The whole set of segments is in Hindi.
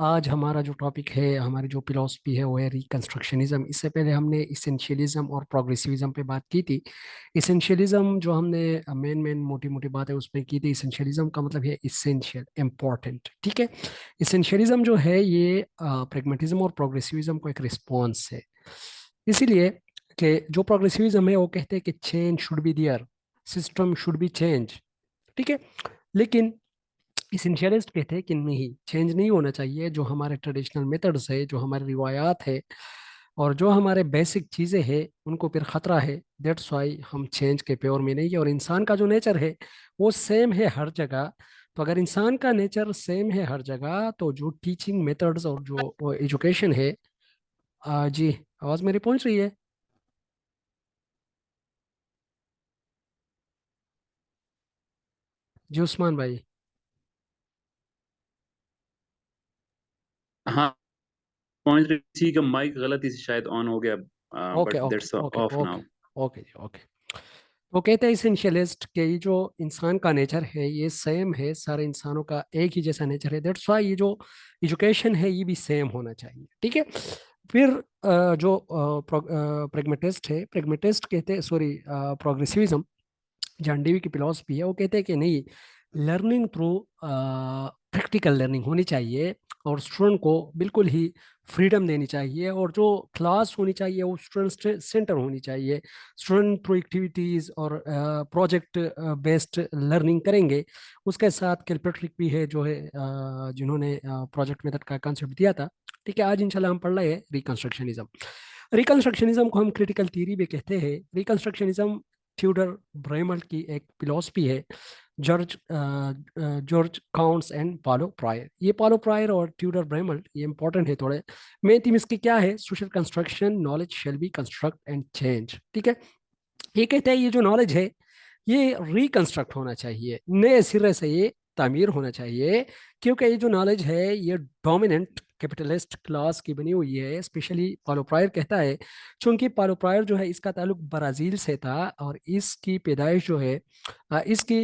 आज हमारा जो टॉपिक है, हमारी जो फिलॉसफी है, वो है रिकंस्ट्रक्शनिज्म। इससे पहले हमने इसेंशियलिज्म और प्रोग्रेसिविज्म पे बात की थी। इसेंशियलिज्म जो हमने मेन मेन मोटी मोटी बात है उस पर की थी। इसेंशियलिज्म का मतलब है इसेंशियल, इम्पोर्टेंट, ठीक है। इसेंशियलिज्म जो है ये प्रेगमेटिज्म और प्रोग्रेसिविज्म को एक रिस्पॉन्स है। इसीलिए कि जो प्रोग्रेसिविज्म है वो कहते हैं कि change should be there, system should be change, ठीक है। लेकिन इसेंशियलिस्ट कहते हैं कि नहीं, चेंज नहीं होना चाहिए। जो हमारे ट्रेडिशनल मेथड्स है, जो हमारी रिवायात है और जो हमारे बेसिक चीज़ें हैं, उनको फिर खतरा है। दैट्स वाई हम चेंज के प्योर में नहीं है। और इंसान का जो नेचर है वो सेम है हर जगह। तो अगर इंसान का नेचर सेम है हर जगह, तो जो टीचिंग मेथड्स और जो एजुकेशन है, जी, आवाज़ मेरी पहुंच रही है? जी उस्मान भाई। हाँ, पहुंच रही थी कि माइक गलती से शायद ऑन हो गया। Okay but okay that's okay off okay now. Okay जी ओके। वो कहते हैं इसेंशियलिस्ट के ये जो इंसान का नेचर है ये सेम है, सारे इंसानों का एक ही जैसा नेचर है। दैट्स वाई ये जो एजुकेशन है ये भी सेम होना चाहिए, ठीक है। फिर जो प्रेगमेटिस्ट है, प्रेगमेटिस्ट कहते हैं, सॉरी, प्रोग्रेसिविज्म, जॉन डीवी की फिलॉसफी है, वो कहते हैं कि नहीं, लर्निंग थ्रू प्रैक्टिकल लर्निंग होनी चाहिए और स्टूडेंट को बिल्कुल ही फ्रीडम देनी चाहिए। और जो क्लास होनी चाहिए वो स्टूडेंट सेंटर होनी चाहिए। स्टूडेंट थ्रू एक्टिविटीज़ और प्रोजेक्ट बेस्ड लर्निंग करेंगे। उसके साथ कैलपेट्रिक भी है जो है, जिन्होंने प्रोजेक्ट मेथड का कंसेप्ट दिया था। ठीक है, आज इंशाल्लाह हम पढ़ रहे हैं रिकंस्ट्रक्शनिज्म। रिकंस्ट्रक्शनिज्म को हम क्रिटिकल थ्योरी भी कहते हैं। रिकंस्ट्रक्शनिज्म थ्योडर ब्रेमल की एक फिलॉसफी है। जॉर्ज काउंट्स एंड पालो प्रायर, ये पालो प्रायर और ट्यूडर ब्रेमल ये इंपॉर्टेंट है थोड़े। मेन थीम इसकी क्या है? Social construction, knowledge shall be construct and change, ठीक है। ये कहते हैं ये जो नॉलेज है ये रिकंस्ट्रक्ट होना चाहिए, नए सिरे से ये तामीर होना चाहिए। क्योंकि ये जो नॉलेज है ये डोमिनेंट कैपिटलिस्ट क्लास की बनी हुई है। स्पेशली पालो प्रायर कहता है, चूंकि पालो प्रायर जो है इसका ताल्लुक ब्राज़ील से था और इसकी पैदाइश जो है, इसकी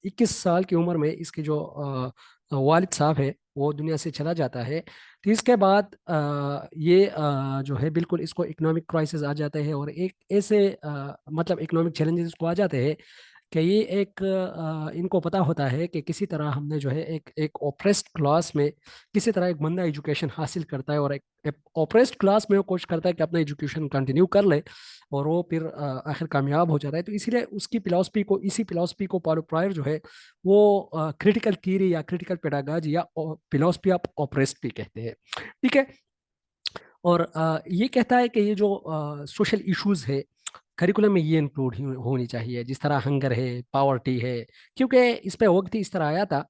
21 साल की उम्र में इसकी जो वालिद साहब है वो दुनिया से चला जाता है। तो इसके बाद ये जो है बिल्कुल इसको इकोनॉमिक क्राइसिस आ जाता है और एक ऐसे मतलब इकोनॉमिक चैलेंजेस इसको आ जाते हैं कि ये एक इनको पता होता है कि किसी तरह हमने जो है एक एक ओप्रेस्ड क्लास में किसी तरह एक बंदा एजुकेशन हासिल करता है और एक ओप्रेस्ड क्लास में वो कोशिश करता है कि अपना एजुकेशन कंटिन्यू कर ले और वो फिर आखिर कामयाब हो जाता है। तो इसीलिए उसकी फिलॉसफी को, इसी फिलॉसफी को पालो प्रायर जो है वो क्रिटिकल थ्योरी या क्रिटिकल पेडागाजी या फिलॉसफी ऑफ ऑपरेस्ट भी कहते हैं, ठीक है। और ये कहता है कि ये जो सोशल इश्यूज है करिकुलम में ये इंक्लूड होनी चाहिए, जिस तरह हंगर है, पावर्टी है। क्योंकि इस पे वक्त ही इस तरह आया था,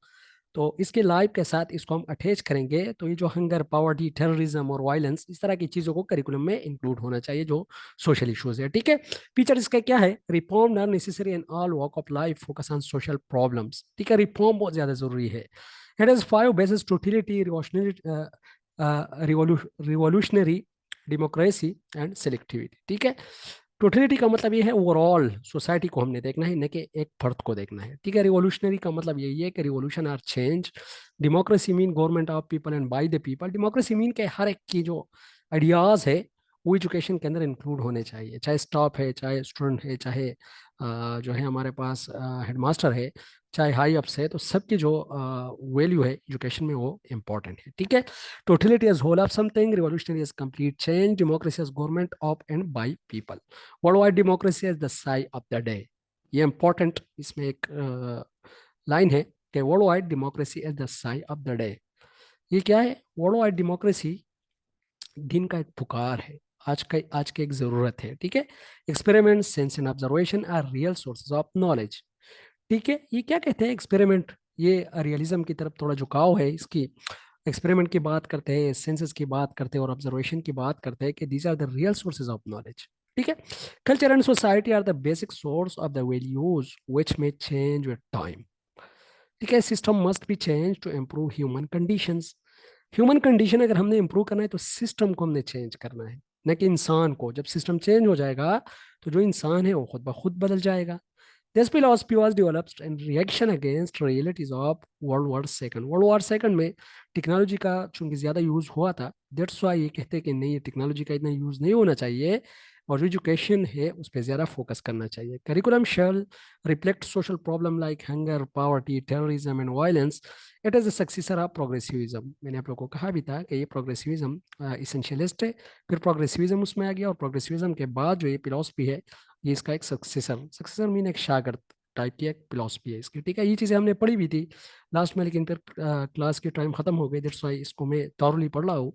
तो इसके लाइफ के साथ इसको हम अटैच करेंगे तो ये जो हंगर, पावर्टी, टेररिज्म और वायलेंस, इस तरह की चीज़ों को करिकुलम में इंक्लूड होना चाहिए जो सोशल इश्यूज है, ठीक है। फीचर इसका क्या है? Reform are necessary in all walk of life, focus on social problems, ठीक है। रिफॉर्म बहुत ज़्यादा जरूरी है। It has 5 basis: totality, revolutionary, democracy and selectivity, ठीक है। टोटलिटी का मतलब ये है ओवरऑल सोसाइटी को हमने देखना है, न कि एक फर्द को देखना है, ठीक है। रिवोल्यूशनरी का मतलब यही है कि revolution or change. Democracy mean government of people and by the people. Democracy mean के हर एक की जो आइडियाज है वो एजुकेशन के अंदर इंक्लूड होने चाहिए, चाहे स्टाफ है, चाहे स्टूडेंट है, चाहे जो है हमारे पास हेडमास्टर है, चाहे हाई अप्स है। तो सबकी जो वैल्यू है एजुकेशन में वो इंपॉर्टेंट है, ठीक है। Totality as whole of something, revolutionary as complete change, democracy as government of and by people, world wide democracy as the sigh of the day. ये इंपॉर्टेंट, इसमें एक लाइन है कि world wide democracy as the sigh of the day. ये क्या है? वर्ल्ड वाइड डेमोक्रेसी दिन का एक पुकार है, आज की एक जरूरत है, ठीक है। Experiment, sense and observation are real sources of knowledge, ठीक है। ये क्या कहते हैं एक्सपेरिमेंट? ये रियलिज्म की तरफ थोड़ा झुकाव है इसकी। एक्सपेरिमेंट की बात करते हैं, सेंसेस की बात करते हैं और ऑब्जर्वेशन की बात करते हैं कि these are the real sources of knowledge, ठीक है। Culture and society are the basic source of the values which may change with time, ठीक है। System must be change to improve human conditions. Human condition अगर हमने इंप्रूव करना है तो सिस्टम को हमने चेंज करना है। न कि इंसान को। जब सिस्टम चेंज हो जाएगा तो जो इंसान है वो खुद ब खुद बदल जाएगा। This philosophy was developed in reaction against realities of World War II. World War II में टेक्नोलॉजी का चूंकि ज़्यादा यूज़ हुआ था, दैट्स वाई ये कहते हैं कि नहीं, ये टेक्नोलॉजी का इतना यूज़ नहीं होना चाहिए और जो एजुकेशन है उस पर ज़्यादा फोकस करना चाहिए। Curriculum shall reflect social problem like hunger, poverty, terrorism and violence. It is a successor of progressivism. मैंने आप लोगों को कहा भी था कि ये प्रोग्रेसिविज्म इसेंशियलिस्ट है, फिर प्रोग्रेसिविज्म उसमें आ गया और प्रोग्रेसिविज्म के बाद जो ये फिलोसफी है ये इसका एक सक्सेसर, सक्सेसर मीन एक शागिर्द टाइप की एक फिलोसफी है इसकी। ठीक है, ये चीज़ें हमने पढ़ी भी थी लास्ट में, लेकिन फिर क्लास की टाइम खत्म हो गई, दैट्स वाई इसको मैं थॉरली पढ़ रहा हूँ।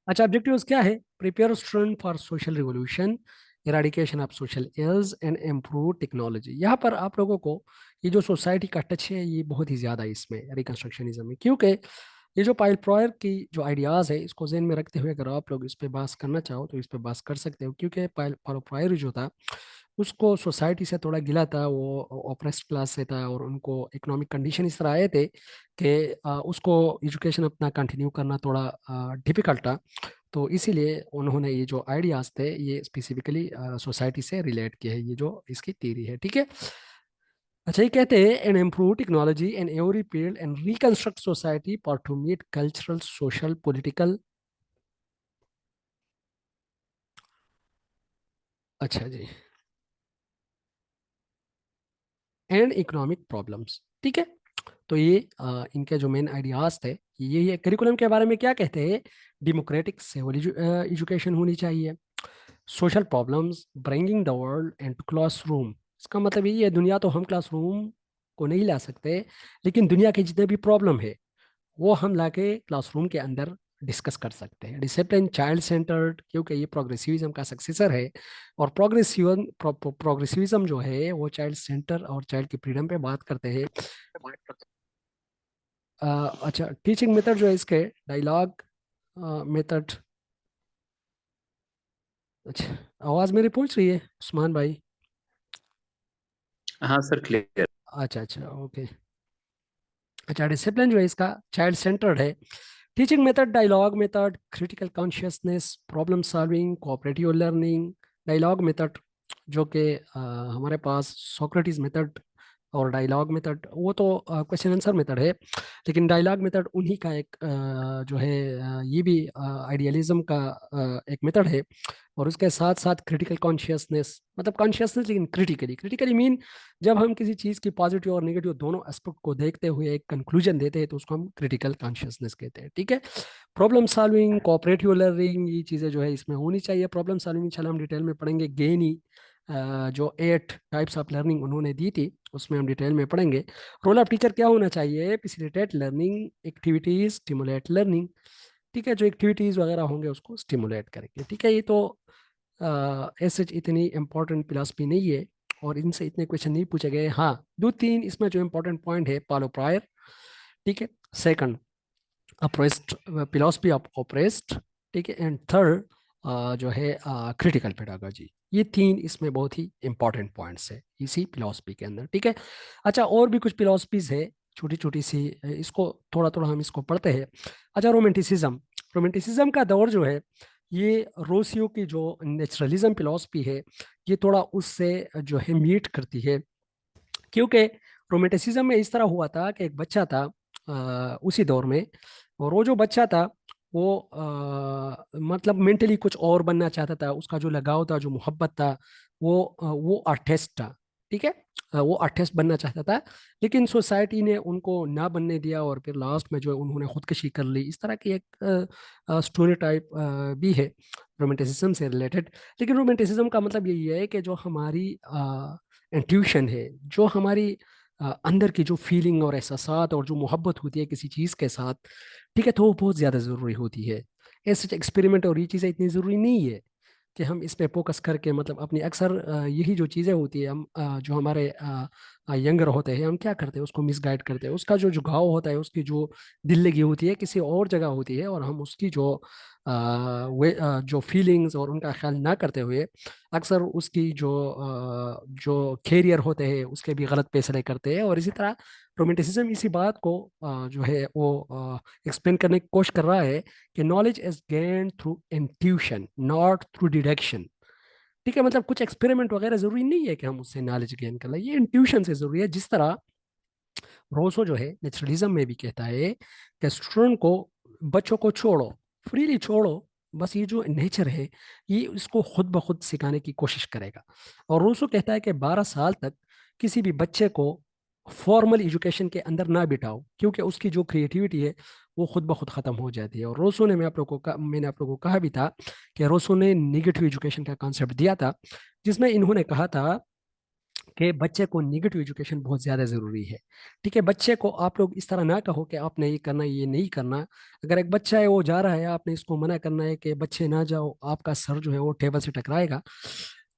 अच्छा, ऑब्जेक्टिव्स क्या है? Prepare student for social revolution, eradication of social ills and improve technology. यहाँ पर आप लोगों को ये जो सोसाइटी का टच है ये बहुत ही ज़्यादा है इसमें रिकन्स्ट्रक्शनिज्म में, क्योंकि ये जो पाइल प्रॉयर की जो आइडियाज़ है इसको जहन में रखते हुए अगर आप लोग इस पे बात करना चाहो तो इस पे बात कर सकते हो, क्योंकि पाइल प्रॉयर जो था उसको सोसाइटी से थोड़ा गिला था, वो ऑप्रेस्ड क्लास से था और उनको इकोनॉमिक कंडीशन इस तरह आए थे कि उसको एजुकेशन अपना कंटिन्यू करना थोड़ा डिफिकल्ट था। तो इसीलिए उन्होंने ये जो आइडियाज थे ये स्पेसिफिकली सोसाइटी से रिलेट किए हैं, ये जो इसकी थ्योरी है। ठीक है, अच्छा, ये कहते हैं and improve technology and every field and reconstruct society for to meet cultural, social, political, अच्छा जी, एंड इकोनॉमिक प्रॉब्लम्स। ठीक है, तो ये इनके जो मेन आइडियाज थे ये करिकुलम के बारे में क्या कहते हैं? डेमोक्रेटिक सिविल एजुकेशन होनी चाहिए, social problems bringing the world and classroom. इसका मतलब यही है, दुनिया तो हम क्लासरूम को नहीं ला सकते, लेकिन दुनिया के जितने भी प्रॉब्लम है वो हम लाके क्लासरूम के अंदर डिस्कस कर सकते हैं। डिसिप्लिन, चाइल्ड सेंटर्ड, क्योंकि ये प्रोग्रेसिविज्म का सक्सेसर है और प्रोग्रेसिविज्म जो है वो चाइल्ड सेंटर और चाइल्ड की फ्रीडम पे बात करते हैं। अच्छा, टीचिंग मेथड जो है इसके डायलॉग मेथड। अच्छा, आवाज़ मेरी पहुंच रही है उस्मान भाई? हाँ सर, क्लियर। अच्छा अच्छा, ओके। अच्छा, डिसिप्लिन जो है इसका चाइल्ड सेंटर्ड है। Teaching method dialogue method, critical consciousness, problem solving, cooperative learning. Dialogue method जो कि हमारे पास सोक्रेटिस मेथड और डायलॉग मेथड, वो तो क्वेश्चन आंसर मेथड है, लेकिन डायलॉग मेथड उन्हीं का एक जो है ये भी आइडियलिज्म का एक मेथड है। और उसके साथ साथ क्रिटिकल कॉन्शियसनेस, मतलब कॉन्शियसनेस लेकिन क्रिटिकली, क्रिटिकली मीन जब हम किसी चीज़ की पॉजिटिव और नेगेटिव दोनों एस्पेक्ट को देखते हुए एक कंक्लूजन देते हैं तो उसको हम क्रिटिकल कॉन्शियसनेस कहते हैं। ठीक है, प्रॉब्लम सॉल्विंग, कोऑपरेटिव लर्निंग, ये चीज़ें जो है इसमें होनी चाहिए। प्रॉब्लम सॉल्विंग इंशाल्लाह हम डिटेल में पढ़ेंगे। गेनी जो 8 टाइप्स ऑफ लर्निंग उन्होंने दी थी उसमें हम डिटेल में पढ़ेंगे। रोल ऑफ टीचर क्या होना चाहिए? Facilitate learning activities, stimulate learning. ठीक है, जो एक्टिविटीज वगैरह होंगे उसको स्टिमुलेट करेंगे। ठीक है, ये तो ऐसे इतनी इम्पोर्टेंट फिलॉसफी नहीं है और इनसे इतने क्वेश्चन नहीं पूछे गए। हाँ, दो तीन इसमें जो इम्पोर्टेंट पॉइंट है, पालो प्रायर, ठीक है, second apprised, philosophy of oppressed, ठीक है, एंड थर्ड जो है क्रिटिकल पेडागोजी। ये तीन इसमें बहुत ही इंपॉर्टेंट पॉइंट्स है इसी फिलॉसफी के अंदर। ठीक है, अच्छा, और भी कुछ फिलॉसफीज है छोटी छोटी सी, इसको थोड़ा थोड़ा हम इसको पढ़ते हैं। अच्छा, रोमेंटिसिज्म। रोमेंटिसिज्म का दौर जो है ये रोसियो की जो नेचुरलिज्म फिलॉसफी है ये थोड़ा उससे जो है मीट करती है, क्योंकि रोमेंटिसिज्म में इस तरह हुआ था कि एक बच्चा था उसी दौर में, और वो जो बच्चा था वो मतलब मेंटली कुछ और बनना चाहता था, उसका जो लगाव था, जो मोहब्बत था, वो आर्टिस्ट था। ठीक है, वो आर्टिस्ट बनना चाहता था, लेकिन सोसाइटी ने उनको ना बनने दिया और फिर लास्ट में जो है उन्होंने खुदकुशी कर ली। इस तरह की एक स्टोरी टाइप भी है रोमेंटिसिज्म से रिलेटेड। लेकिन रोमेंटिसिज्म का मतलब यही है कि जो हमारी इंट्यूशन है, जो हमारी अंदर की जो फीलिंग और एहसासात और जो मोहब्बत होती है किसी चीज़ के साथ, ठीक है, तो वो बहुत ज़्यादा ज़रूरी होती है। ऐसे एक्सपेरिमेंट और ये चीज़ें इतनी ज़रूरी नहीं है कि हम इस पे फोकस करके, मतलब अपनी अक्सर यही जो चीज़ें होती है हम जो हमारे यंगर होते हैं, हम क्या करते हैं, उसको मिसगाइड करते हैं, उसका जो झुकाव होता है, उसकी जो दिल लगी होती है किसी और जगह होती है, और हम उसकी जो जो फीलिंग्स और उनका ख्याल ना करते हुए अक्सर उसकी जो कैरियर होते हैं उसके भी गलत फैसले करते हैं। और इसी तरह रोमेंटिसिज्म इसी बात को जो है वो एक्सप्लेन करने की कोशिश कर रहा है कि knowledge is gain through intuition not through deduction. ठीक है, मतलब कुछ एक्सपेरिमेंट वगैरह जरूरी नहीं है कि हम उससे नॉलेज गेन कर लें, ये इंट्यूशन से जरूरी है। जिस तरह रोसो जो है नेचुरलिज्म में भी कहता है कि स्टूडेंट को, बच्चों को छोड़ो, फ्रीली छोड़ो, बस ये जो नेचर है ये इसको खुद ब खुद सिखाने की कोशिश करेगा। और रोसो कहता है कि 12 साल तक किसी भी बच्चे को फॉर्मल एजुकेशन के अंदर ना बिठाओ, क्योंकि उसकी जो क्रिएटिविटी है वो खुद ब खुद खत्म हो जाती है। और रोसो ने, मैंने आप लोगों को कहा भी था कि रोसो ने निगेटिव एजुकेशन का कॉन्सेप्ट दिया था, जिसमें इन्होंने कहा था कि बच्चे को निगेटिव एजुकेशन बहुत ज़्यादा ज़रूरी है। ठीक है, बच्चे को आप लोग इस तरह ना कहो कि आपने ये करना, ये नहीं करना। अगर एक बच्चा है वो जा रहा है, आपने इसको मना करना है कि बच्चे ना जाओ, आपका सर जो है वो टेबल से टकराएगा।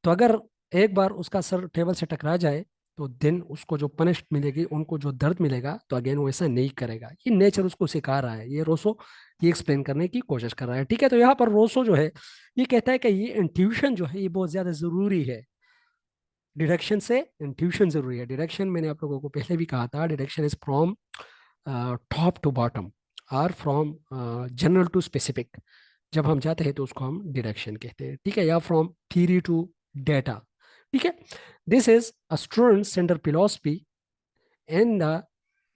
तो अगर एक बार उसका सर टेबल से टकरा जाए तो दिन उसको जो पनिश मिलेगी, उनको जो दर्द मिलेगा, तो अगेन वो ऐसा नहीं करेगा। ये नेचर उसको सिखा रहा है, ये रोसो ये एक्सप्लेन करने की कोशिश कर रहा है। ठीक है, तो यहाँ पर रोसो जो है ये कहता है कि ये इंट्यूशन जो है ये बहुत ज़्यादा ज़रूरी है डिडक्शन से। इंट्यूशन जरूरी है। डिडक्शन मैंने आप लोगों को पहले भी कहा था, deduction is from top to bottom और फ्रॉम जनरल टू स्पेसिफिक। जब हम जाते हैं तो उसको हम डिडक्शन कहते हैं। ठीक है, या फ्रॉम थ्योरी टू डेटा। ठीक है, this is a student centre philosophy in the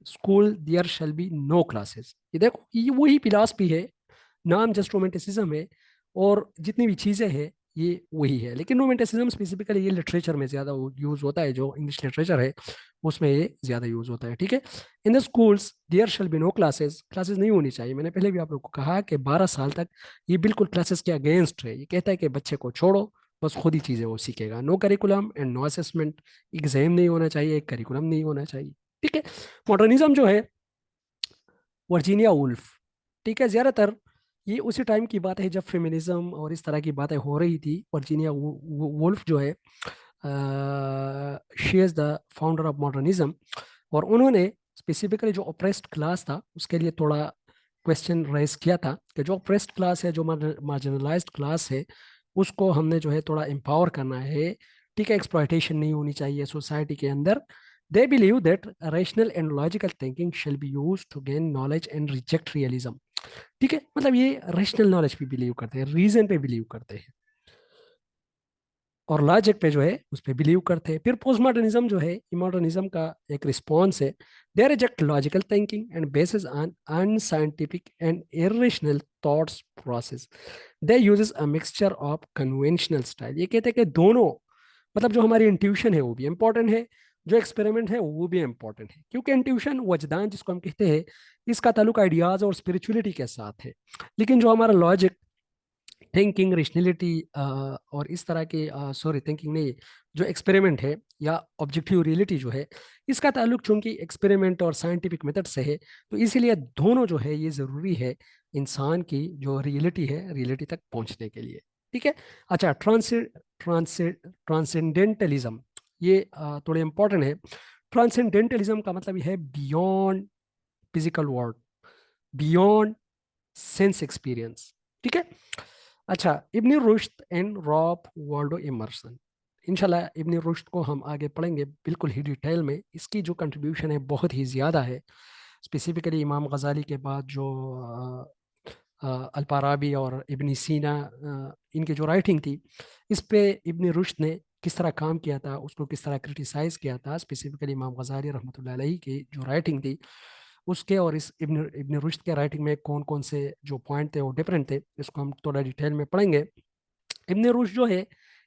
school there shall be no classes. ये देखो, ये वही फिलोसफी है, नाम जस्ट रोमांटिसिज्म है, और जितनी भी चीज़ें हैं ये वही है। लेकिन रोमांटिसिज्म स्पेसिफिकली ये लिटरेचर में ज़्यादा यूज़ होता है, जो इंग्लिश लिटरेचर है उसमें ये ज़्यादा यूज़ होता है। ठीक है, in the schools there shall be no classes, classes नहीं होनी चाहिए। मैंने पहले भी आप लोग को कहा कि 12 साल तक ये बिल्कुल क्लासेस के अगेंस्ट है। ये कहता है कि बच्चे को छोड़ो, बस खुद ही चीज़ें वो सीखेगा। No curriculum and no assessment, exam नहीं होना चाहिए, एक करिकुलम नहीं होना चाहिए। ठीक है, मॉडर्निज्म जो है वर्जीनिया वुल्फ। ठीक है, ज़्यादातर ये उसी टाइम की बात है जब फेमिनिज्म और इस तरह की बातें हो रही थी। वर्जीनिया वुल्फ जो है, she is the founder of modernism. और उन्होंने स्पेसिफिकली जो ऑप्रेस्ड क्लास था उसके लिए थोड़ा क्वेश्चन रेज किया था कि जो ऑप्रेस्ड क्लास है, जो मार्जिनलाइज्ड क्लास है, उसको हमने जो है थोड़ा एम्पावर करना है। ठीक है, एक्सप्लॉयटेशन नहीं होनी चाहिए सोसाइटी के अंदर। They believe that rational and logical thinking shall be used to gain knowledge and reject realism. ठीक है, मतलब ये रेशनल नॉलेज पे बिलीव करते हैं, रीजन पे बिलीव करते हैं, और लॉजिक पे जो है उस पे बिलीव करते हैं। फिर पोस्ट मॉडर्निज्म जो है, मॉडर्निज्म का एक रिस्पॉन्स है। दे reject logical thinking and bases on unscientific and irrational thoughts process. They uses a mixture of conventional style. ये कहते हैं कि दोनों, मतलब जो हमारी इंट्यूशन है वो भी इंपॉर्टेंट है, जो एक्सपेरिमेंट है वो भी इंपॉर्टेंट है। क्योंकि इंट्यूशन, वजदान जिसको हम कहते हैं, इसका ताल्लुक आइडियाज और स्पिरिचुअलिटी के साथ है। लेकिन जो हमारा लॉजिक, थिंकिंग, रेशनैलिटी और इस तरह के, सॉरी थिंकिंग नहीं, जो एक्सपेरिमेंट है या ऑब्जेक्टिव रियलिटी जो है, इसका ताल्लुक चूंकि एक्सपेरिमेंट और साइंटिफिक मेथड से है, तो इसीलिए दोनों जो है ये ज़रूरी है इंसान की जो रियलिटी है, रियलिटी तक पहुंचने के लिए। ठीक है, अच्छा, ट्रांसेंडेंटलिज्म, ये थोड़े इंपॉर्टेंट है। ट्रांसेंडेंटलिज्म का मतलब ये है beyond physical world, beyond sense experience. ठीक है, अच्छा, इब्न Rushd and Rob Waldo immersion. इंशाल्लाह इब्न रुश्द को हम आगे पढ़ेंगे बिल्कुल ही डिटेल में। इसकी जो कंट्रीब्यूशन है बहुत ही ज़्यादा है। स्पेसिफिकली इमाम गजाली के बाद जो अलपाराबी और इब्न सीना, इनकी जो राइटिंग थी, इस पे इब्न रुश्द ने किस तरह काम किया था, उसको किस तरह क्रिटिसाइज किया था। स्पेसिफिकली इमाम गजाली रहमतुल्लाह अलैहि की जो राइटिंग थी उसके और इस इब्न इब्न रुश्द के राइटिंग में कौन कौन से जो पॉइंट थे वो डिफरेंट थे, इसको हम थोड़ा डिटेल में पढ़ेंगे। इब्न रुश्द जो है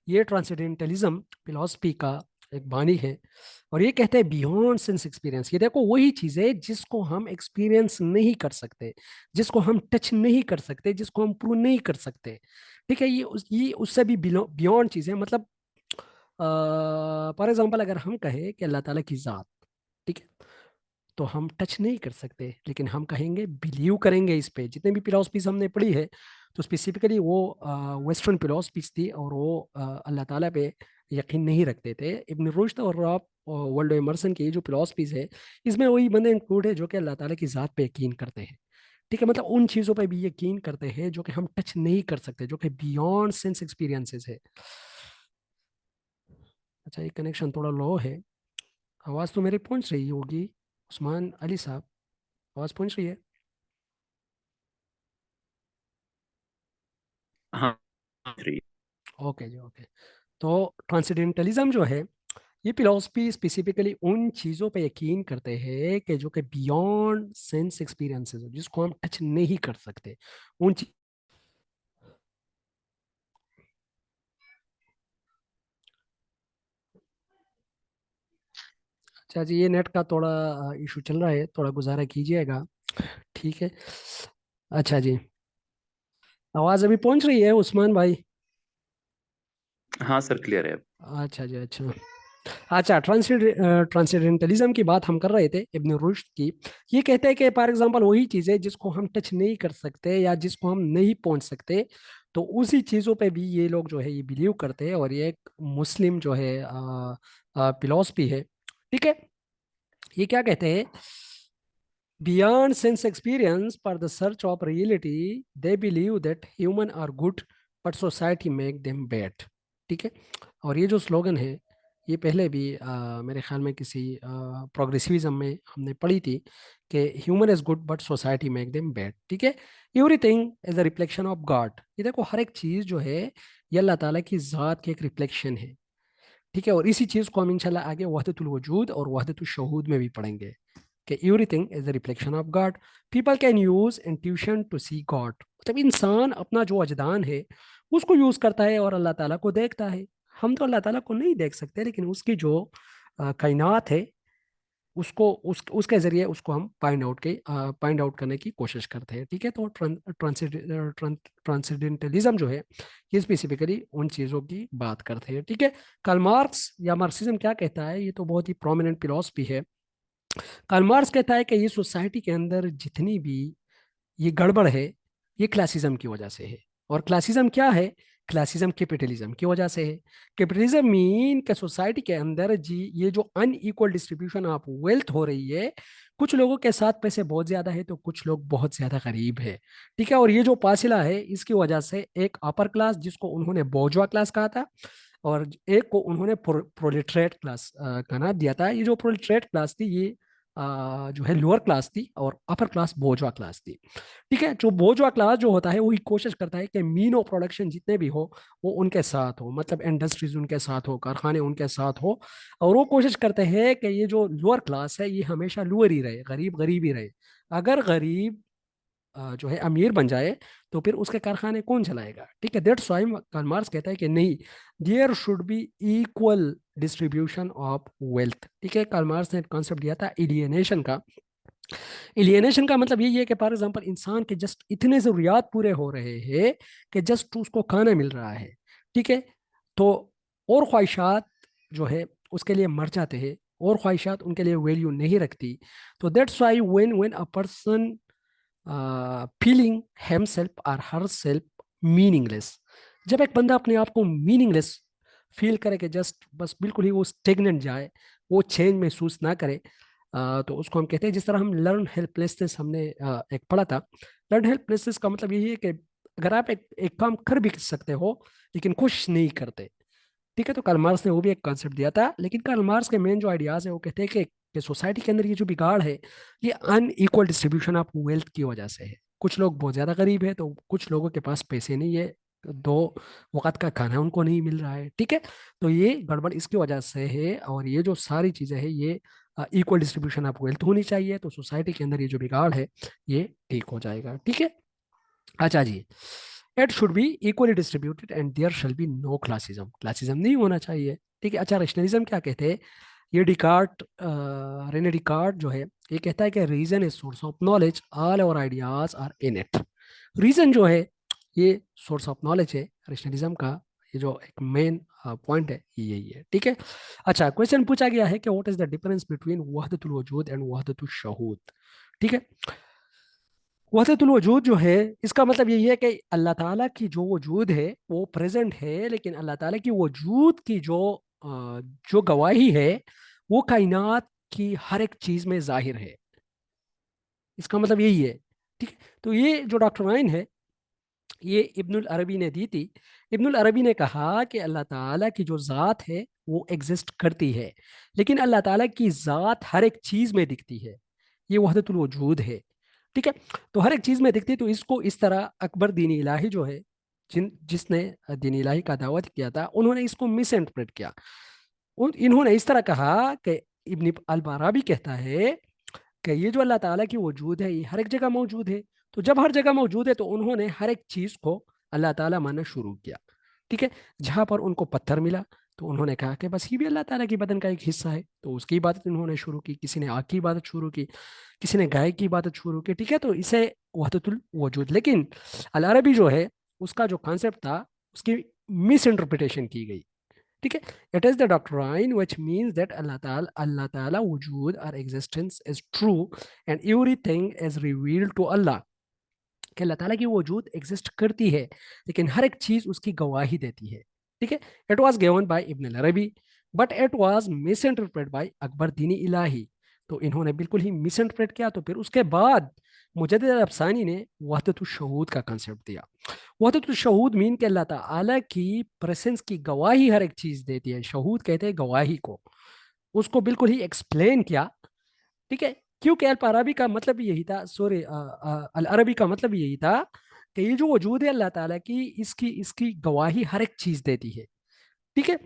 ये ट्रांसेंडेंटलिज्म फिलॉसफी का एक बानी है, और ये कहते हैं बियॉन्ड सेंस एक्सपीरियंस। ये देखो, वही चीज़ है जिसको हम एक्सपीरियंस नहीं कर सकते, जिसको हम टच नहीं कर सकते, जिसको हम प्रूव नहीं कर सकते। ठीक है, ये उससे भी बियॉन्ड चीज़ है। मतलब फॉर एग्जाम्पल अगर हम कहें कि अल्लाह ताला की ज़ात, ठीक है, तो हम टच नहीं कर सकते, लेकिन हम कहेंगे, बिलीव करेंगे इस पे। जितने भी फिलोसफीज हमने पढ़ी है, तो स्पेसिफिकली वो वेस्टर्न फिलोसफीज थी, और वो अल्लाह ताला पे यकीन नहीं रखते थे। इब्न रुश्द और रॉब वर्ल्ड एमर्सन की जो फिलॉसफीज है, इसमें वही बंदे इंक्लूड है जो कि अल्लाह ताला की ज़ात पे यकीन करते हैं। ठीक है, मतलब उन चीज़ों पे भी यकीन करते हैं जो कि हम टच नहीं कर सकते, जो कि बियॉन्ड सेंस एक्सपीरियंसेस है। अच्छा, ये कनेक्शन थोड़ा लो है। आवाज़ तो मेरी पहुंच रही होगी, उस्मान अली साहब, आवाज़ पहुंच रही है? हाँ, फ्री। ओके जी, ओके। तो ट्रांसेंडेंटलिज्म जो है, ये फिलॉसफी स्पेसिफिकली उन चीज़ों पे यकीन करते हैं कि जो कि बियॉन्ड सेंस एक्सपीरियंसेस हो, जिसको हम टच नहीं कर सकते। उन चीज अच्छा जी, ये नेट का थोड़ा इशू चल रहा है, थोड़ा गुजारा कीजिएगा। ठीक है। अच्छा जी, आवाज़ अभी पहुंच रही है उस्मान भाई? हाँ सर, क्लियर है अब। अच्छा जी, अच्छा। अच्छा, ट्रांसेंडेंटलिज्म की बात हम कर रहे थे, इब्न रुश्द की। ये कहते हैं कि फॉर एग्जांपल वही चीज़ें जिसको हम टच नहीं कर सकते या जिसको हम नहीं पहुंच सकते, तो उसी चीज़ों पे भी ये लोग जो है ये बिलीव करते हैं, और ये एक मुस्लिम जो है फिलॉसफी है। ठीक है। ये क्या कहते हैं? Beyond sense experience, for the search of reality, they believe that human are good, but society make them bad. ठीक है। और ये जो स्लोगन है, ये पहले भी मेरे ख्याल में किसी प्रोग्रेसिविज्म में हमने पढ़ी थी कि human is good but society make them bad. ठीक है। Everything is a reflection of God. ये देखो, हर एक चीज़ जो है ये अल्लाह ताला की ज़ात की एक रिफ्लेक्शन है। ठीक है। और इसी चीज़ को हम इंशाल्लाह आगे वहदतुल वजूद और वहदतुल शहूद में भी पढ़ेंगे कि everything is the reflection of God. People can use intuition to see God. मतलब इंसान अपना जो अजदान है उसको यूज करता है और अल्लाह ताला को देखता है। हम तो अल्लाह ताला को नहीं देख सकते, लेकिन उसकी जो कायनात है उसको उसके जरिए उसको हम फाइंड आउट करने की कोशिश करते हैं। ठीक है। तो ट्रांसेंडेंटलिज्म जो है ये स्पेसिफिकली उन चीज़ों की बात करते हैं। ठीक है। कार्ल मार्क्स या मार्क्सिज्म क्या कहता है? ये तो बहुत ही प्रोमिनेंट फिलॉसफी है। कार्ल मार्क्स कहता है कि ये सोसाइटी के अंदर जितनी भी ये गड़बड़ है, ये क्लासिज्म की वजह से है। और क्लासिज्म क्या है? क्लासिज्म कैपिटलिज्म की वजह से है। कैपिटलिज्म मीन के सोसाइटी के अंदर जी ये जो अनइक्वल डिस्ट्रीब्यूशन ऑफ वेल्थ हो रही है, कुछ लोगों के साथ पैसे बहुत ज्यादा है तो कुछ लोग बहुत ज्यादा गरीब है। ठीक है। और ये जो फासिला है इसकी वजह से एक अपर क्लास जिसको उन्होंने बोर्जवा क्लास कहा था, और एक को उन्होंने प्रोलेटरेट क्लास का नाम दिया था। ये जो प्रोलेटरेट क्लास थी ये जो है लोअर क्लास थी, और अपर क्लास बोर्जवा क्लास थी। ठीक है। जो बोर्जवा क्लास जो होता है वही कोशिश करता है कि मीन ऑफ प्रोडक्शन जितने भी हो वो उनके साथ हो, मतलब इंडस्ट्रीज उनके साथ हो, कारखाने उनके साथ हो। और वो कोशिश करते हैं कि ये जो लोअर क्लास है ये हमेशा लोअर ही रहे, गरीब गरीब ही रहे। अगर गरीब जो है अमीर बन जाए तो फिर उसके कारखाने कौन चलाएगा? ठीक है। दैट्स व्हाई कार्ल मार्क्स कहता है कि नहीं, there should be equal distribution of wealth. ठीक है। कार्ल मार्क्स ने कॉन्सेप्ट दिया था एलियनेशन का। एलियनेशन का मतलब यही है कि फॉर एग्जांपल इंसान के जस्ट इतने जरूरियात पूरे हो रहे हैं कि जस्ट उसको खाना मिल रहा है। ठीक है। तो और ख्वाहिशात जो है उसके लिए मर जाते हैं, और ख्वाहिशात उनके लिए वैल्यू नहीं रखती। तो that's why when when a person feeling himself और हर सेल्फ मीनिंगलेस, जब एक बंदा अपने आप को मीनिंगलेस फील करे कि जस्ट बस बिल्कुल ही वो स्टेगनेंट जाए, वो चेंज महसूस ना करे, तो उसको हम कहते हैं, जिस तरह हम लर्न हेल्पलेसनेस हमने एक पढ़ा था। लर्न हेल्पलेसनेस का मतलब यही है कि अगर आप एक काम कर भी सकते हो लेकिन कोशिश नहीं करते। ठीक है। तो कार्ल मार्क्स ने वो भी एक कॉन्सेप्ट दिया था, लेकिन कार्ल मार्क्स के मेन जो आइडियाज है वो कहते हैं कि सोसाइटी के अंदर ये जो बिगाड़ है ये अनइक्वल डिस्ट्रीब्यूशन ऑफ वेल्थ की वजह से है। कुछ लोग बहुत ज्यादा गरीब है तो कुछ लोगों के पास पैसे नहीं है, दो वक्त का खाना उनको नहीं मिल रहा है। ठीक है। तो ये गड़बड़ इसकी वजह से है, और ये जो सारी चीजें हैं ये इक्वल डिस्ट्रीब्यूशन ऑफ वेल्थ होनी चाहिए, तो सोसाइटी के अंदर ये जो बिगाड़ है ये ठीक हो जाएगा। ठीक है। अच्छा जी, it should be equally distributed and there shall be no classism. Classism नहीं होना चाहिए। ठीक है। अच्छा, रैशनलिज्म क्या कहते हैं? ये डिकार्ट रेने डिकार्ट जो है ये कहता है कि reason is source of knowledge, all our ideas are in it. Reason जो है ये सोर्स ऑफ नॉलेज है रैशनलिज्म का। ये जो एक मेन पॉइंट है ये यही है। ठीक है। अच्छा, क्वेश्चन पूछा गया है कि what is the difference between वहदतुल वजूद एंड वहदतुल शहूद। ठीक है। वहदतुल वजूद जो है, इसका मतलब यही है कि अल्लाह ताला की जो वजूद है वो प्रेजेंट है, लेकिन अल्लाह ताला की वजूद की जो गवाही है वो कायनात की हर एक चीज में जाहिर है। इसका मतलब यही है। ठीक है, तो ये जो डॉक्टर नाइन है ये इब्नुल अरबी ने दी थी। इब्नुल अरबी ने कहा कि अल्लाह ताला की जो ज़ात है वो एग्जिस्ट करती है, लेकिन अल्लाह ताला की ज़ात हर एक चीज़ में दिखती है। ये वहदतुल वजूद है। ठीक है, तो हर एक चीज़ में दिखती है। तो इसको इस तरह अकबर दीन इलाही जो है, जिसने दीन इलाही का दावत किया था, उन्होंने इसको मिस इंटरप्रेट किया। इन्होंने इस तरह कहा कि इब्न अल फाराबी कहता है कि ये जो अल्लाह ताला की वजूद है ये हर एक जगह मौजूद है। तो जब हर जगह मौजूद है तो उन्होंने हर एक चीज़ को अल्लाह ताला मानना शुरू किया। ठीक है, जहाँ पर उनको पत्थर मिला तो उन्होंने कहा कि बस ये भी अल्लाह ताला की बदन का एक हिस्सा है, तो उसकी इबादत उन्होंने शुरू की। किसी ने आग की इबादत शुरू की, किसी ने गाय की इबादत शुरू की। ठीक है, तो इसे वहदतुल वजूद। लेकिन अल अरबी जो है उसका जो कॉन्सेप्ट था उसकी मिस इंटरप्रिटेशन की गई। ठीक है, it is the doctrine which means that अल्लाह ताला वजूद और existence is true and everything is revealed to अल्लाह। कि अल्लाह ताला की वजूद एग्जिस्ट करती है, लेकिन हर एक चीज उसकी गवाही देती है। ठीक है, it was given by Ibn Arabi but it was misinterpret by Akbar Din-i Ilahi. तो इन्होंने बिल्कुल ही मिस इंटरप्रेट किया। तो फिर उसके बाद मुजद्दिद अल-अफसानी ने वहदतुल शहूद का कंसेप्ट दिया। वहदतुल शहूद मीन के अल्लाह ताला की प्रेजेंस की गवाही हर एक चीज देती है। शहूद कहते हैं गवाही को। उसको बिल्कुल ही एक्सप्लेन किया। ठीक है, क्योंकि अल अरबी का मतलब भी यही था, सॉरी अल अरबी का मतलब भी यही था कि ये जो वजूद है अल्लाह ताला की, इसकी इसकी गवाही हर एक चीज देती है। ठीक है,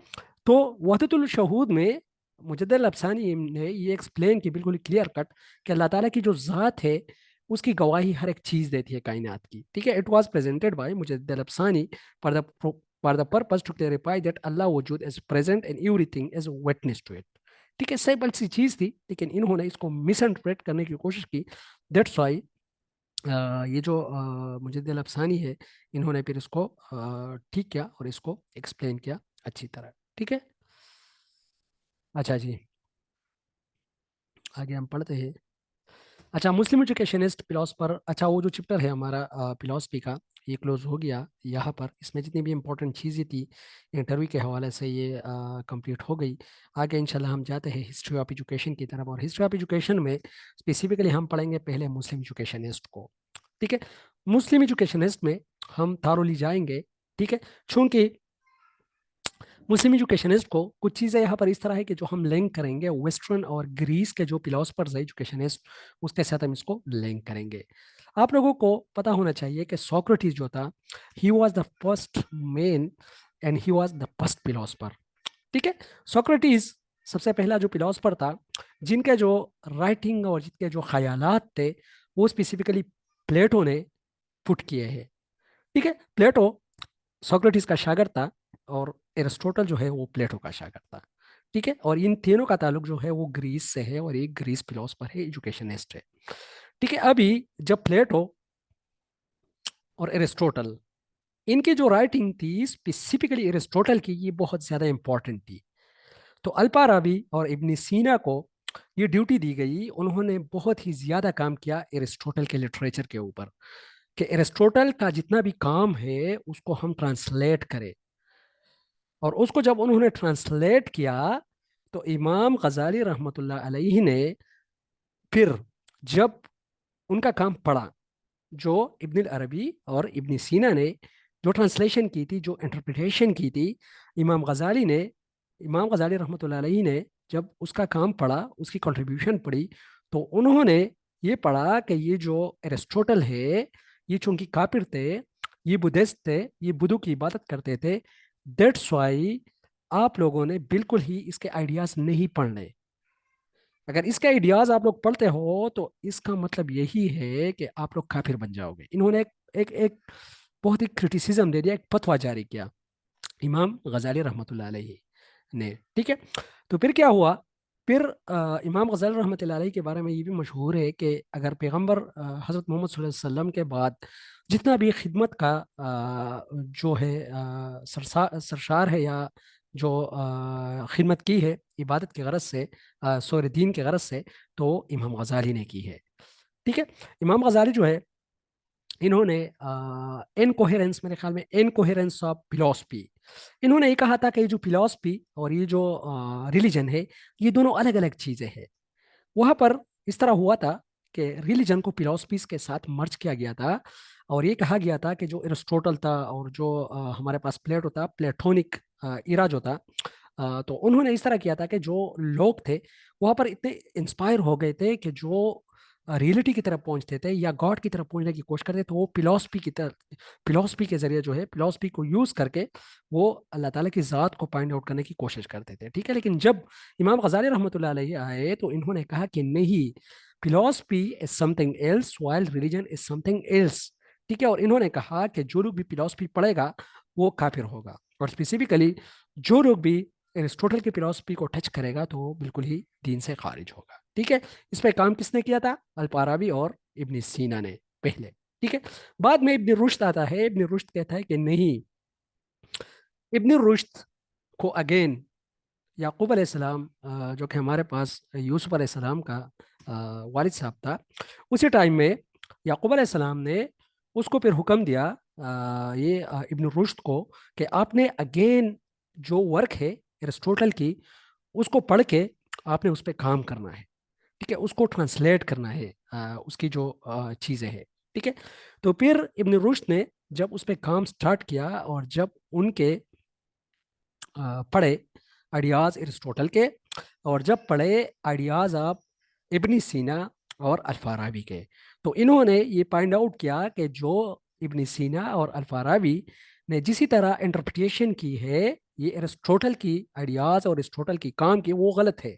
तो वहदतुल शहूद में मुजद्दिद अल अफसानी ने ये एक्सप्लेन की बिल्कुल क्लियर कट कि अल्लाह ताला की जो ज़ात है उसकी गवाही हर एक चीज़ देती है कायनात की। ठीक है, it was presented by Mujaddid al Afsani for the purpose to clarify that अल्लाह वजूद is present and everything is witness to it. ठीक है, सिंपल सी चीज़ थी, लेकिन इन्होंने इसको मिस इंटरप्रेट करने की कोशिश की। दैट्स वाई ये जो मुजद्दिद अल अफसानी है, इन्होंने फिर इसको ठीक किया और इसको एक्सप्लेन किया अच्छी तरह। ठीक है, अच्छा जी, आगे हम पढ़ते हैं। अच्छा, मुस्लिम एजुकेशनिस्ट फिलोसफर। अच्छा, वो जो चैप्टर है हमारा फिलोसफी का, ये क्लोज हो गया यहाँ पर। इसमें जितनी भी इंपॉर्टेंट चीज़ें थी इंटरव्यू के हवाले से ये कंप्लीट हो गई। आगे इंशाल्लाह हम जाते हैं हिस्ट्री ऑफ एजुकेशन की तरफ। और हिस्ट्री ऑफ एजुकेशन में स्पेसिफिकली हम पढ़ेंगे पहले मुस्लिम एजुकेशनिस्ट को। ठीक है, मुस्लिम एजुकेशनिस्ट में हम थारोली जाएंगे। ठीक है, चूंकि मुस्लिम एजुकेशनिस्ट को कुछ चीज़ें यहाँ पर इस तरह है कि जो हम लिंक करेंगे वेस्टर्न और ग्रीस के जो फिलोसफर्स है एजुकेशनिस्ट, उसके साथ हम इसको लिंक करेंगे। आप लोगों को पता होना चाहिए कि सोक्रेटिस जो था, he was the first man and he was the first philosopher. ठीक है, सोक्रेटिस सबसे पहला जो फिलोसफर था जिनके जो राइटिंग और जिनके जो ख्यालात थे वो स्पेसिफिकली प्लेटो ने पुट किए हैं। ठीक है, प्लेटो सोक्रेटिस का शागिर्द था और एरिस्टोटल जो है वो प्लेटो का शागिर्द था। ठीक है, और इन तीनों का ताल्लुक जो है वो ग्रीस से है और एक ग्रीस फिलोसफर है, एजुकेशनिस्ट है। ठीक है, अभी जब प्लेटो और एरिस्टोटल, इनकी जो राइटिंग थी स्पेसिफिकली एरिस्टोटल की, ये बहुत ज्यादा इंपॉर्टेंट थी। तो अल्पाराबी और इब्न सीना को ये ड्यूटी दी गई, उन्होंने बहुत ही ज्यादा काम किया एरिस्टोटल के लिटरेचर के ऊपर कि एरिस्टोटल का जितना भी काम है उसको हम ट्रांसलेट करें। और उसको जब उन्होंने ट्रांसलेट किया तो इमाम गजाली रहमतुल्लाह अलैहि ने फिर जब उनका काम पढ़ा, जो इब्न अरबी और इब्न सीना ने जो ट्रांसलेशन की थी, जो इंटरप्रिटेशन की थी, इमाम गजाली ने इमाम गजाली रहमतुल्लाह अलैहि ने जब उसका काम पढ़ा, उसकी कंट्रीब्यूशन पढ़ी, तो उन्होंने ये पढ़ा कि ये जो एरिस्टोटल है, ये चूंकि काफिर थे, ये बुद्धिस्ट थे, ये बुद्धू की इबादत करते थे। दैट्स वाई आप लोगों ने बिल्कुल ही इसके आइडियाज नहीं पढ़ने। अगर इसके आइडियाज आप लोग पढ़ते हो तो इसका मतलब यही है कि आप लोग काफिर बन जाओगे। इन्होंने एक बहुत ही क्रिटिसिज्म दे दिया, एक फतवा जारी किया इमाम गजाली रहमतुल्लाह अलैहि ने। ठीक है, तो फिर क्या हुआ? फिर इमाम गजाली रहमतुल्लाह अलैहि के बारे में ये भी मशहूर है कि अगर पैगंबर हज़रत मोहम्मद सल्लल्लाहु अलैहि वसल्लम के बाद जितना भी खिदमत का जो है सरशार है, या जो खिदमत की है इबादत की गरज से, सॉरी दीन की गरज से, तो इमाम गजाली ने की है। ठीक है, इमाम गजाली जो है इन्होंने इनकोहेरेंस, मेरे ख्याल में इनकोहेरेंस ऑफ फिलॉसफी, इन्होंने ये कहा था कि ये जो फिलॉसफी और ये जो रिलीजन है, ये दोनों अलग अलग चीज़ें हैं। वहां पर इस तरह हुआ था कि रिलीजन को फिलॉसफीज के साथ मर्ज किया गया था, और ये कहा गया था कि जो एरिस्टोटल था और जो हमारे पास प्लेटो था, प्लेटोनिक इरा जो था, तो उन्होंने इस तरह किया था कि जो लोग थे वहां पर इतने इंस्पायर हो गए थे कि जो रियलिटी की तरफ पहुंचते थे या गॉड की तरफ पहुंचने की कोशिश करते थे, तो वो फिलॉसफी की तरफ, फिलॉसफी के जरिए जो है, फिलॉसफी को यूज करके वो अल्लाह ताला की ज़ात को फाइंड आउट करने की कोशिश करते थे। ठीक है, लेकिन जब इमाम गजाली रहमतुल्लाह अलैहि आए तो इन्होंने कहा कि नहीं, philosophy is something else while religion is something else. ठीक है, और इन्होंने कहा कि जो लोग भी फिलॉसफी पढ़ेगा वो काफिर होगा, और स्पेसिफिकली जो लोग भी एरिस्टोटल की फिलॉसफी को टच करेगा तो वो बिल्कुल ही दीन से खारिज होगा। ठीक है, इस पे काम किसने किया था? अल-फाराबी और इब्न सीना ने पहले। ठीक है, बाद में इब्न रुश्द आता है। इब्न रुश्द कहता है कि नहीं, इब्न रुश्द को अगेन याकूब अलैहिस्सलाम, जो कि हमारे पास यूसुफ अलैहिस्सलाम का वालिद साहब था, उसी टाइम में याकूब अलैहिस्सलाम ने उसको फिर हुक्म दिया, इब्न रुश्द को, कि आपने अगेन जो वर्क है एरिस्टोटल की, उसको पढ़ के आपने उस पर काम करना है। ठीक है, उसको ट्रांसलेट करना है, उसकी जो चीज़ें हैं। ठीक है, तो फिर इब्न रुश्द ने जब उस पर काम स्टार्ट किया, और जब उनके पढ़े आइडियाज एरिस्टोटल के, और जब पढ़े आइडियाज आप इब्न सीना और अल्फाराबी के, तो इन्होंने ये फाइंड आउट किया कि जो इब्न सीना और अल्फाराबी ने जिसी तरह इंटरप्रिटेशन की है ये एरिस्टोटल की आइडियाज और एरिस्टोटल की काम की, वो गलत है।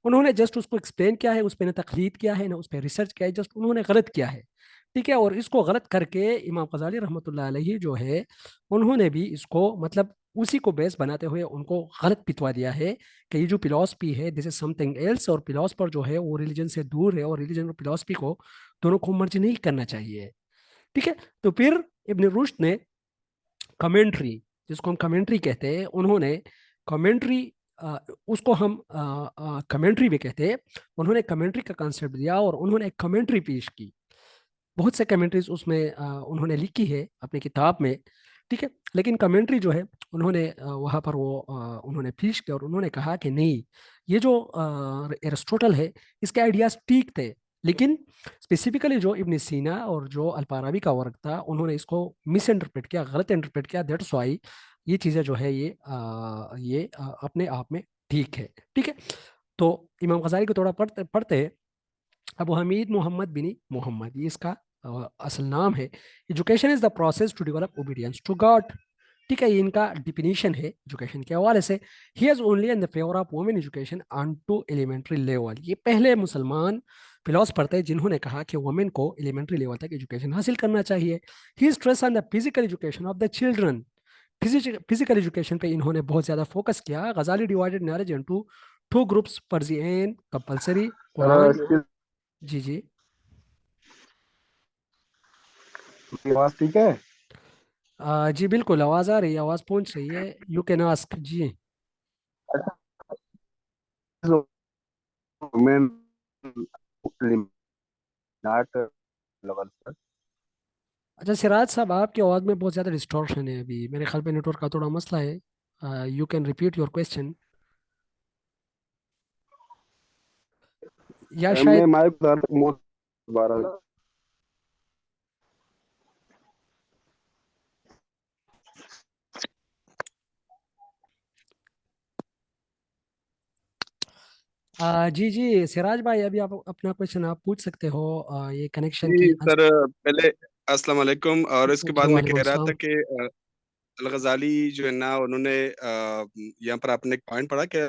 उन्होंने जस्ट उसको एक्सप्लेन किया है, उस पर ना तकलीद किया है ना उस पर रिसर्च किया है, जस्ट उन्होंने गलत किया है। ठीक है, और इसको गलत करके इमाम गजाली रहमतुल्लाह अलैहि जो है, उन्होंने भी इसको मतलब उसी को बेस बनाते हुए उनको गलत पितवा दिया है कि ये जो फिलॉसफी है दिस इज समथिंग एल्स, और फिलॉसफर जो है वो रिलीजन से दूर है, और रिलीजन और फिलॉसफी को दोनों को मर्ज नहीं करना चाहिए। ठीक है, तो फिर इब्न रुश्द ने कमेंट्री, जिसको हम कमेंट्री कहते हैं, उन्होंने कमेंट्री, उसको हम कमेंट्री भी कहते हैं, उन्होंने कमेंट्री का कॉन्सेप्ट दिया और उन्होंने एक कमेंट्री पेश की। बहुत से कमेंट्रीज उसमें उन्होंने लिखी है अपनी किताब में। ठीक है, लेकिन कमेंट्री जो है उन्होंने वहाँ पर वो उन्होंने पेश किया, और उन्होंने कहा कि नहीं, ये जो एरिस्टोटल है इसके आइडियाज ठीक थे, लेकिन स्पेसिफिकली जो इब्न सीना और जो अल्फाराबी का वर्क था उन्होंने इसको मिस इंटरप्रेट किया, गलत इंटरप्रेट किया। दैट्स वाई ये चीज़ें जो है ये अपने आप में ठीक है। ठीक है, तो इमाम गजाली को थोड़ा पढ़ते पढ़ते हैं। अबू हमीद मोहम्मद बिन मोहम्मद, ये इसका असल नाम है। Education is the process to develop obedience to God. ठीक है, ये इनका डिफिनीशन है एजुकेशन के हवाले से। He is only in the favour of women education on to elementary level. ये पहले मुसलमान फिलोसफर थे जिन्होंने कहा कि वुमेन को एलिमेंट्री लेवल तक एजुकेशन हासिल करना चाहिए। He stress on the physical education of the children. Physical education पे इन्होंने बहुत ज्यादा फोकस किया। गजाली divided knowledge into two groups, फर्जियन, कंपलसरी, कुरान। इसकी जी जी। आवाज ठीक है? जी बिल्कुल, आवाज़ आ रही है, आवाज़ पहुंच रही है। यू कैन आस्क जी। वुमेन नॉट लेवल पर। अच्छा सिराज साहब, आपकी आवाज़ में बहुत ज़्यादा डिस्टॉर्शन है अभी, मेरे ख्याल पे नेटवर्क का थोड़ा मसला है। You can repeat your question, या मैं शायद। माइक दोबारा। जी जी सिराज भाई, अभी आप अपना क्वेश्चन आप पूछ सकते हो, ये कनेक्शन की जी सर, पहले अस्सलाम वालेकुम। और इसके जी बाद मैं वालेकुम कह रहा था सलाम। कि अल गजाली जो है ना, उन्होंने यहाँ पर आपने एक पॉइंट पढ़ा कि